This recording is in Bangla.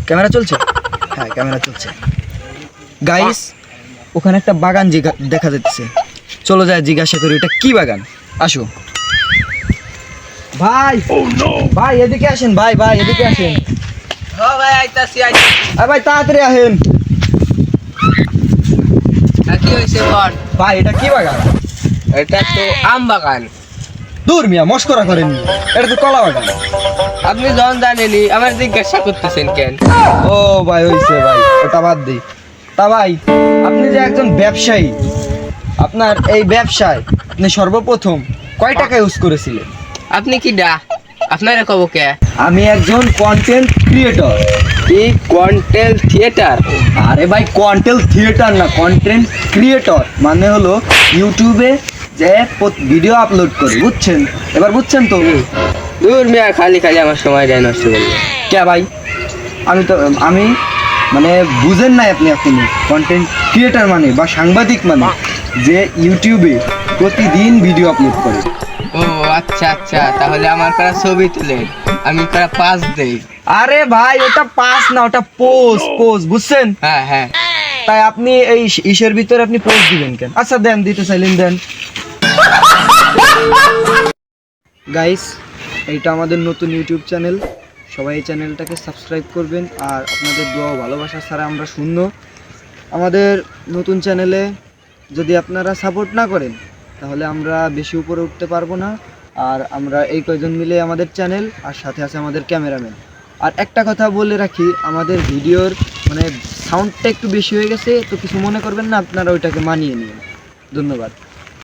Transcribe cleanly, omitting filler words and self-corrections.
ক্যামেরা চলছে? হ্যাঁ ক্যামেরা চলছে। গাইস ওখানে একটা বাগান দেখা যাচ্ছে, চলো যায় জিজ্ঞাসা করি এটা কি বাগান। আসো ভাই, ভাই এদিকে আসেন, ভাই ভাই এদিকে আসেন। হ্যাঁ ভাই আইতাছি আরে ভাই তাড়াতাড়ি আসেন। আর কি হয়েছে বল? ভাই এটা কি বাগান? এটা তো আম বাগান। দূর মিয়া মস্করা করেন, এটা তো কলা বাগান। আপনি যখন জানেনি আমার জিজ্ঞাসা করতেছেন কেন? ও ভাই হইছে ভাই, ওটা বাদ দিই। তা ভাই আপনি যে একজন ব্যবসায়ী, আপনার এই ব্যবসায় আপনি সর্বপ্রথম কয় টাকা ইউজ করেছিলেন? আপনি কি ডা আপনারা কব কে? আমি একজন কন্টেন্ট ক্রিয়েটর। এই কন্টেন্ট থিয়েটার? আরে ভাই কন্টেন্ট থিয়েটার না, কন্টেন্ট ক্রিয়েটর মানে হলো ইউটিউবে যে ভিডিও আপলোড করে, বুঝছেন? এবার বুঝছেন তো? দূর মিয়া খালি খালি আমার সময় যায় নষ্ট করবে। কে ভাই? আমি মানে বুঝেন নাই আপনি এখনো। কন্টেন্ট ক্রিয়েটর মানে বা সাংবাদিক মানে যে ইউটিউবে প্রতিদিন ভিডিও আপলোড করে। ও আচ্ছা আচ্ছা, তাহলে আমার করা ছবি তুলে আমি করা পাস দেই। আরে ভাই ওটা পাস না, ওটা পোজ, বুঝছেন? হ্যাঁ হ্যাঁ। তাই আপনি এই ইসের ভিতরে আপনি পোজ দিবেন কেন? আচ্ছা দেন, দিতে চাইলেন দেন। গাইস এইটা আমাদের নতুন ইউটিউব চ্যানেল, সবাই এই চ্যানেলটাকে সাবস্ক্রাইব করবেন। আর আপনাদের দোয়া ও ভালোবাসা ছাড়া আমরা শূন্য। আমাদের নতুন চ্যানেলে যদি আপনারা সাপোর্ট না করেন তাহলে আমরা বেশি উপরে উঠতে পারবো না। আর আমরা এই কয়জন মিলে আমাদের চ্যানেল, আর সাথে আছে আমাদের ক্যামেরাম্যান। আর একটা কথা বলে রাখি, আমাদের ভিডিওর মানে সাউন্ডটা একটু বেশি হয়ে গেছে, তো কিছু মনে করবেন না, আপনারা ওইটাকে মানিয়ে নিন। ধন্যবাদ।